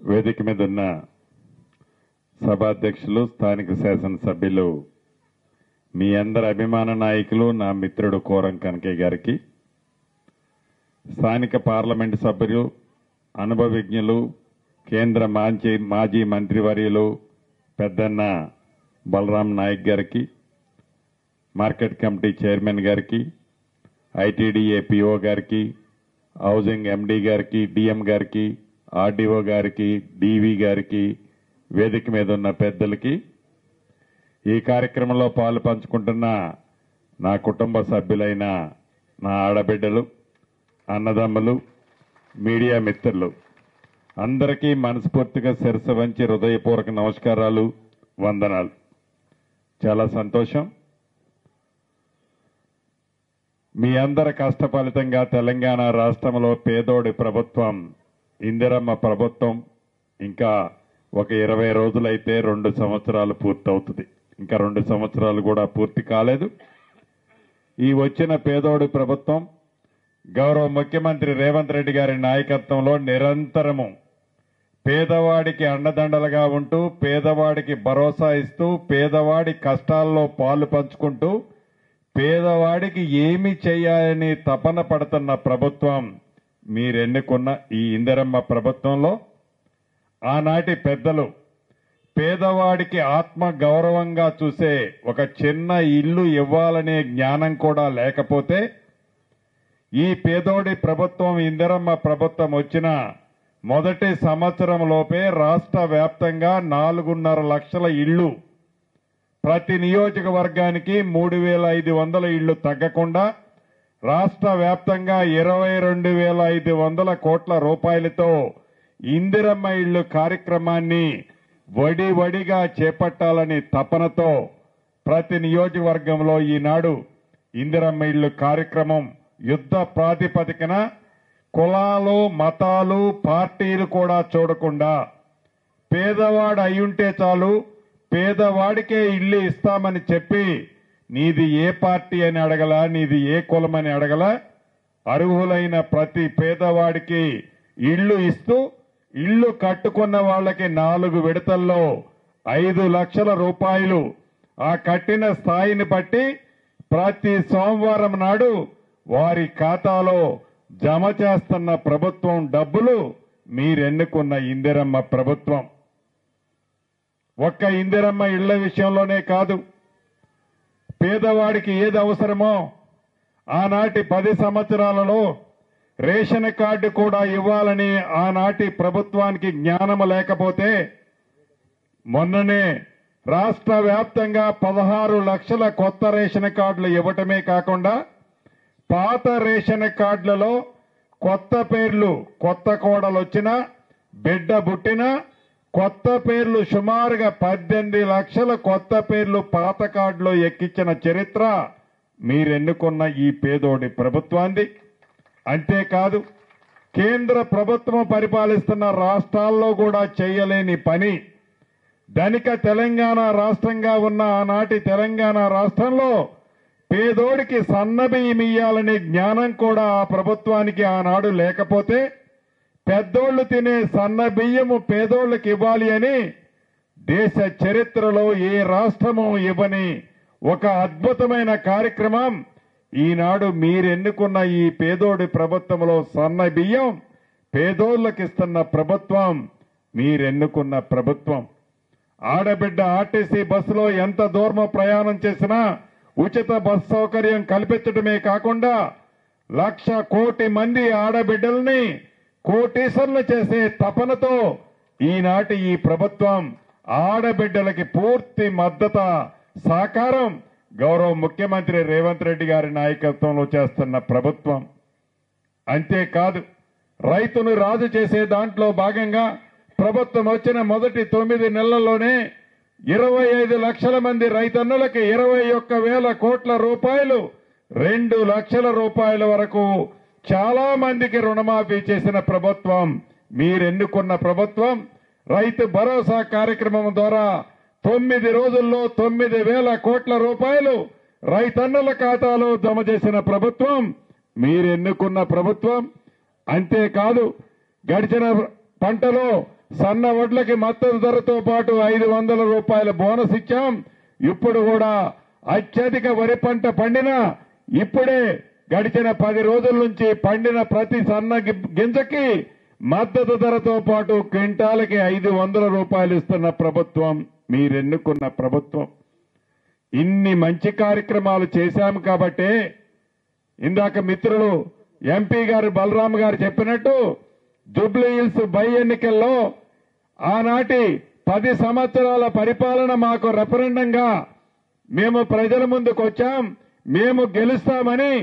వేదిక మీద ఉన్న సభాధ్యక్షులు, స్థానిక శాసనసభ్యులు, మీ అందరి అభిమాన నాయకులు, నా మిత్రుడు కోరం కనకయ్య గారికి, స్థానిక పార్లమెంటు సభ్యులు, అనుభవజ్ఞులు, కేంద్ర మాజీ మంత్రివర్యులు పెద్దన్న బలరాం నాయక్ గారికి, మార్కెట్ కమిటీ చైర్మన్ గారికి, ఐటీడీఏ పిఓ గారికి, హౌసింగ్ ఎండీ గారికి, డిఎం గారికి, ఆర్డీఓ గారికి, డివి గారికి, వేదిక మీద ఉన్న పెద్దలకి, ఈ కార్యక్రమంలో పాలు పంచుకుంటున్న నా కుటుంబ సభ్యులైన నా ఆడబిడ్డలు, అన్నదమ్ములు, మీడియా మిత్రులు అందరికీ మనస్ఫూర్తిగా శిరస్సు వంచి హృదయపూర్వక నమస్కారాలు, వందనాలు. చాలా సంతోషం. మీ అందరి కష్ట ఫలితంగా తెలంగాణ రాష్ట్రంలో పేదోడి ప్రభుత్వం, ఇందిరమ్మ ప్రభుత్వం ఇంకా ఒక 20 రోజులైతే 2 సంవత్సరాలు పూర్తవుతుంది. ఇంకా 2 సంవత్సరాలు కూడా పూర్తి కాలేదు. ఈ వచ్చిన పేదోడి ప్రభుత్వం గౌరవ ముఖ్యమంత్రి రేవంత్ రెడ్డి గారి నాయకత్వంలో నిరంతరము పేదవాడికి అండదండలుగా ఉంటూ, పేదవాడికి భరోసా ఇస్తూ, పేదవాడి కష్టాల్లో పాలు పంచుకుంటూ, పేదవాడికి ఏమి చేయాలని తపన పడుతున్న ప్రభుత్వం మీరెన్నుకున్న ఈ ఇందిరమ్మ ప్రభుత్వంలో ఆనాటి పెద్దలు పేదవాడికి ఆత్మ గౌరవంగా చూసే ఒక చిన్న ఇల్లు ఇవ్వాలనే జ్ఞానం కూడా లేకపోతే, ఈ పేదోడి ప్రభుత్వం ఇందిరమ్మ ప్రభుత్వం వచ్చిన మొదటి సంవత్సరంలోపే రాష్ట్ర వ్యాప్తంగా 4.5 లక్షల ఇళ్లు, ప్రతి నియోజకవర్గానికి 3,500 ఇళ్లు తగ్గకుండా రాష్ట్ర వ్యాప్తంగా 22,500 కోట్ల రూపాయలతో ఇందిరమ్మ ఇళ్లు కార్యక్రమాన్ని వడివడిగా చేపట్టాలని తపనతో ప్రతి నియోజకవర్గంలో ఈనాడు ఇందిరమ్మ ఇళ్లు కార్యక్రమం యుద్ధ ప్రాతిపదికన కులాలు, మతాలు, పార్టీలు కూడా చూడకుండా పేదవాడు అయ్యుంటే చాలు, పేదవాడికే ఇల్లు ఇస్తామని చెప్పి నీది ఏ పార్టీ అని అడగల, నీది ఏ కులమని అడగల, అర్హులైన ప్రతి పేదవాడికి ఇల్లు ఇస్తూ, ఇల్లు కట్టుకున్న వాళ్ళకి 4 విడతల్లో 5 లక్షల రూపాయలు ఆ కట్టిన స్థాయిని బట్టి ప్రతి సోమవారం నాడు వారి ఖాతాలో జమ చేస్తున్న ప్రభుత్వం డబ్బులు మీరెన్నుకున్న ఇందిరమ్మ ప్రభుత్వం. ఒక్క ఇందిరమ్మ ఇళ్ల విషయంలోనే కాదు, పేదవాడికి ఏది అవసరమో ఆనాటి 10 సంవత్సరాలలో రేషన్ కార్డు కూడా ఇవ్వాలని ఆనాటి ప్రభుత్వానికి జ్ఞానం లేకపోతే, మొన్ననే రాష్ట్ర వ్యాప్తంగా 16 లక్షల కొత్త రేషన్ కార్డులు ఇవ్వటమే కాకుండా పాత రేషన్ కార్డులలో కొత్త పేర్లు, కొత్త కోడలు వచ్చినా, బిడ్డ పుట్టినా కొత్త పేర్లు సుమారుగా 18 లక్షల కొత్త పేర్లు పాత కార్డులో ఎక్కించిన చరిత్ర మీరెన్నుకున్న ఈ పేదోడి ప్రభుత్వాన్ని. అంతేకాదు, కేంద్ర ప్రభుత్వం పరిపాలిస్తున్న రాష్ట్రాల్లో కూడా చేయలేని పని ధనిక తెలంగాణ రాష్ట్రంగా ఉన్న ఆనాటి తెలంగాణ రాష్ట్రంలో పేదోడికి సన్నబియ్యం ఇయ్యాలనే జ్ఞానం కూడా ఆ ప్రభుత్వానికి ఆనాడు లేకపోతే, పెద్దోళ్లు తినే సన్న బియ్యము పేదోళ్లకు ఇవ్వాలి అని దేశ చరిత్రలో ఏ రాష్ట్రము ఇవ్వని ఒక అద్భుతమైన కార్యక్రమం ఈనాడు మీరెన్నుకున్న ఈ పేదోడి ప్రభుత్వంలో సన్న బియ్యం పేదోళ్లకు ఇస్తున్న ప్రభుత్వం మీరెన్నుకున్న ప్రభుత్వం. ఆడబిడ్డ ఆర్టీసీ బస్సులో ఎంత దూరం ప్రయాణం చేసినా ఉచిత బస్ సౌకర్యం కల్పించడమే కాకుండా 1,00,000 కోటి మంది ఆడబిడ్డల్ని కోటీశ్వర్లు చేసే తపనతో ఈనాటి ఈ ప్రభుత్వం ఆడబిడ్డలకి పూర్తి మద్దతు సహకారం గౌరవ ముఖ్యమంత్రి రేవంత్ రెడ్డి గారి నాయకత్వంలో చేస్తున్న ప్రభుత్వం. అంతేకాదు, రైతును రాజు చేసే దాంట్లో భాగంగా ప్రభుత్వం వచ్చిన మొదటి 9 నెలల్లోనే 25 లక్షల మంది రైతన్నులకి 21,000 కోట్ల రూపాయలు, 2 లక్షల రూపాయల వరకు చాలా మందికి రుణమాఫీ చేసిన ప్రభుత్వం మీరెన్నుకున్న ప్రభుత్వం. రైతు భరోసా కార్యక్రమం ద్వారా 9 రోజుల్లో 9,000 కోట్ల రూపాయలు రైతన్నుల ఖాతాలో జమ చేసిన ప్రభుత్వం మీరెన్నుకున్న ప్రభుత్వం. అంతేకాదు, గడిచిన పంటలో సన్న వడ్లకి మద్దతు ధరతో పాటు 500 రూపాయల బోనస్ ఇచ్చాం. ఇప్పుడు కూడా అత్యధిక వరి పంట పండినా ఇప్పుడే గడిచిన 10 రోజుల నుంచి పండిన ప్రతి సన్న గింజకి మద్దతు ధరతో పాటు క్వింటాలకి 500 రూపాయలు ఇస్తున్న ప్రభుత్వం మీరెన్నుకున్న ప్రభుత్వం. ఇన్ని మంచి కార్యక్రమాలు చేశాం కాబట్టే ఇందాక మిత్రులు ఎంపీ గారు బలరాం గారు చెప్పినట్టు జూబ్లీ హిల్స్ బై ఎన్నికల్లో ఆనాటి 10 సంవత్సరాల పరిపాలన మాకు రెఫరెండంగా మేము ప్రజల ముందుకు వచ్చాం, మేము గెలుస్తామని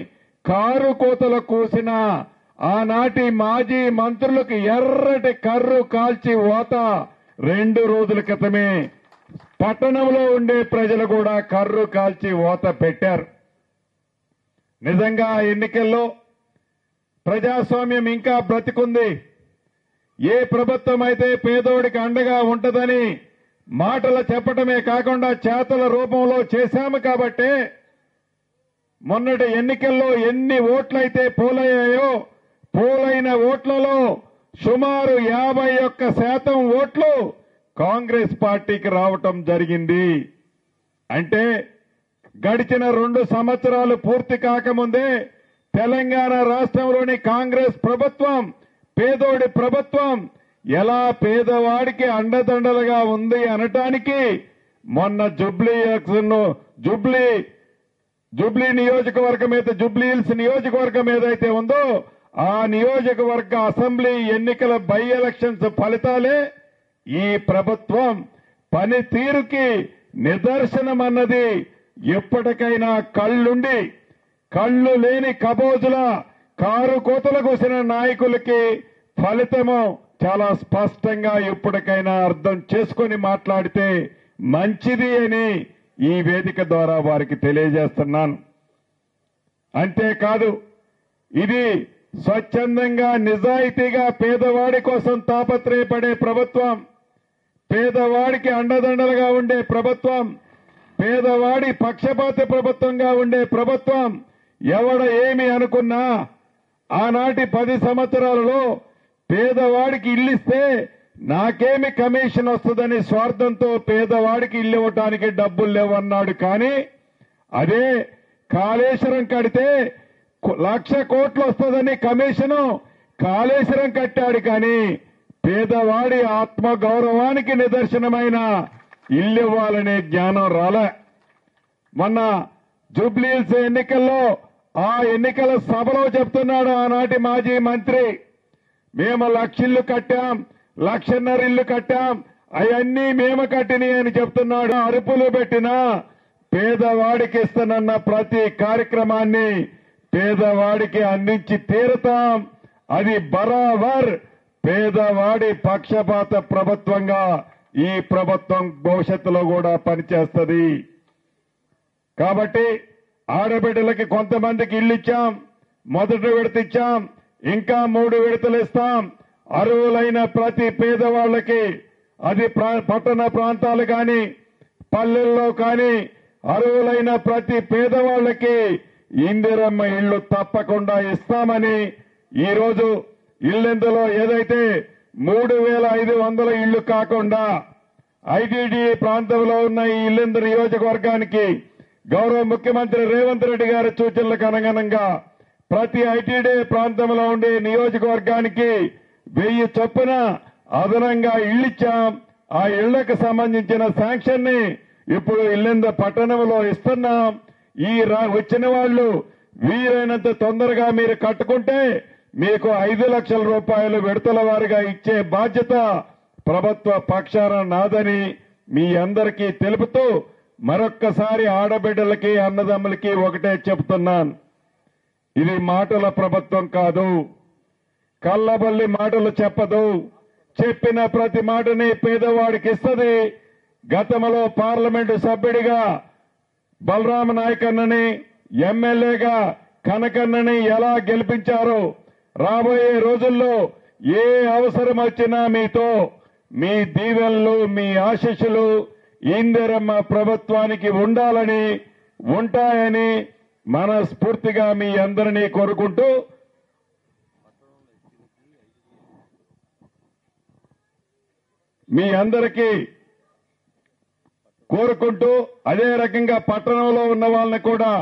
కారు కోతలు కూసిన ఆనాటి మాజీ మంత్రులకు ఎర్రటి కర్రు కాల్చి ఓత 2 రోజుల క్రితమే పట్టణంలో ఉండే ప్రజలు కూడా కర్రు కాల్చి ఓత పెట్టారు. నిజంగా ఎన్నికల్లో ప్రజాస్వామ్యం ఇంకా బ్రతికుంది. ఏ ప్రభుత్వం అయితే పేదోడికి అండగా ఉంటదని మాటలు చెప్పటమే కాకుండా చేతల రూపంలో చేశాము కాబట్టే మొన్నటి ఎన్నికల్లో ఎన్ని ఓట్లయితే పోలయ్యాయో పోలైన ఓట్లలో సుమారు 51% ఓట్లు కాంగ్రెస్ పార్టీకి రావటం జరిగింది. అంటే గడిచిన 2 సంవత్సరాలు పూర్తి కాకముందే తెలంగాణ రాష్ట్రంలోని కాంగ్రెస్ ప్రభుత్వం పేదోడి ప్రభుత్వం ఎలా పేదవాడికి అండదండలుగా ఉంది అనటానికి మొన్న జూబ్లీ నియోజకవర్గం మీద జూబ్లీ హిల్స్ నియోజకవర్గం ఏదైతే ఉందో ఆ నియోజకవర్గ అసెంబ్లీ ఎన్నికల బై ఎలక్షన్స్ ఫలితాలే ఈ ప్రభుత్వం పనితీరుకి నిదర్శనమన్నది ఎప్పటికైనా కళ్ళు లేని కబోజుల కారు కోతలు కూసిన నాయకులకి ఫలితము చాలా స్పష్టంగా ఇప్పటికైనా అర్థం చేసుకొని మాట్లాడితే మంచిది అని ఈ వేదిక ద్వారా వారికి తెలియజేస్తున్నాను. అంతేకాదు ఇది స్వచ్ఛందంగా నిజాయితీగా పేదవాడి కోసం తాపత్రయపడే ప్రభుత్వం, పేదవాడికి అండదండలుగా ఉండే ప్రభుత్వం, పేదవాడి పక్షపాత ప్రభుత్వంగా ఉండే ప్రభుత్వం. ఎవడ ఏమి అనుకున్నా ఆనాటి 10 సంవత్సరాలలో పేదవాడికి ఇల్లిస్తే నాకేమి కమిషన్ వస్తుందని స్వార్థంతో పేదవాడికి ఇల్లు ఇవ్వటానికి డబ్బులు లేవన్నాడు. కానీ అదే కాళేశ్వరం కడితే 1,00,000 కోట్లు వస్తుందని కమిషను కాళేశ్వరం కట్టాడు. కానీ పేదవాడి ఆత్మగౌరవానికి నిదర్శనమైన ఇల్లు ఇవ్వాలనే జ్ఞానం రాలే. మొన్న జూబ్లీ హిల్స్ ఎన్నికల్లో ఆ ఎన్నికల సభలో చెప్తున్నాడు ఆనాటి మాజీ మంత్రి, మేము 1,00,000 ఇల్లు కట్టాం, 1,50,000 ఇల్లు కట్టాం, అవన్నీ మేము కట్టినాయి అని చెప్తున్నాడు. అరుపులు పెట్టినా పేదవాడికి ఇస్తానన్న ప్రతి కార్యక్రమాన్ని పేదవాడికి అందించి తీరుతాం. అది బరాబర్ పేదవాడి పక్షపాత ప్రభుత్వంగా ఈ ప్రభుత్వం భవిష్యత్తులో కూడా పనిచేస్తుంది. కాబట్టి ఆడబిడ్డలకి కొంతమందికి ఇల్లు ఇచ్చాం, మొదటి విడత ఇచ్చాం, ఇంకా 3 విడతలు ఇస్తాం. అర్హులైన ప్రతి పేదవాళ్లకి అది పట్టణ ప్రాంతాలు కానీ పల్లెల్లో కానీ అర్హులైన ప్రతి పేదవాళ్లకి ఇందిరమ్మ ఇళ్లు తప్పకుండా ఇస్తామని ఈరోజు ఇల్లెందులో ఏదైతే 3,500 ఇళ్లు కాకుండా ఐటీడీ ప్రాంతంలో ఉన్న ఈ ఇల్లెందు నియోజకవర్గానికి గౌరవ ముఖ్యమంత్రి రేవంత్ రెడ్డి గారి సూచనలకు అనుగుణంగా ప్రతి ఐటీడీ ప్రాంతంలో ఉండే నియోజకవర్గానికి 1000 చొప్పున అదనంగా ఇళ్లిచ్చాం. ఆ ఇళ్లకు సంబంధించిన శాంక్షన్ ని ఇప్పుడు ఇల్లెందు పట్టణంలో ఇస్తున్నాం. ఈ వచ్చిన వాళ్ళు వీలైనంత తొందరగా మీరు కట్టుకుంటే మీకు 5 లక్షల రూపాయలు విడతల వారీగా ఇచ్చే బాధ్యత ప్రభుత్వ పక్షాన నాదని మీ అందరికీ తెలుపుతూ మరొక్కసారి ఆడబిడ్డలకి అన్నదమ్ములకి ఒకటే చెప్తున్నాను, ఇది మాటల ప్రభుత్వం కాదు, కల్లబల్లి మాటలు చెప్పదు. చెప్పిన ప్రతి మాటని పేదవాడికి ఇస్తుంది. గతంలో పార్లమెంటు సభ్యుడిగా బలరామ నాయకన్నని, ఎమ్మెల్యేగా కనకన్నని ఎలా గెలిపించారో రాబోయే రోజుల్లో ఏ అవసరం వచ్చినా మీతో మీ దీవెనలు మీ ఆశీస్సులు ఇందిరమ్మ ప్రభుత్వానికి ఉండాలని ఉంటాయని మనస్ఫూర్తిగా మీ అందరినీ కోరుకుంటూ మీ అందరికీ కోరుకుంటూ అదే రకంగా పట్టణంలో ఉన్న వాళ్ళని కూడా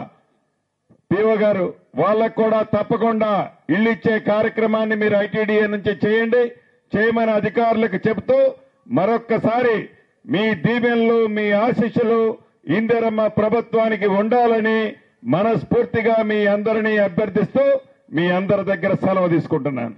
పీఓ గారు వాళ్ళకు కూడా తప్పకుండా ఇల్లు ఇచ్చే కార్యక్రమాన్ని మీరు ఐటీడీఏ నుంచి చేయండి, చేయమని అధికారులకు చెబుతూ మరొక్కసారి మీ దీవెనలు మీ ఆశీస్సులు ఇందిరమ్మ ప్రభుత్వానికి ఉండాలని మనస్ఫూర్తిగా మీ అందరినీ అభ్యర్థిస్తూ మీ అందరి దగ్గర సెలవు తీసుకుంటున్నాను.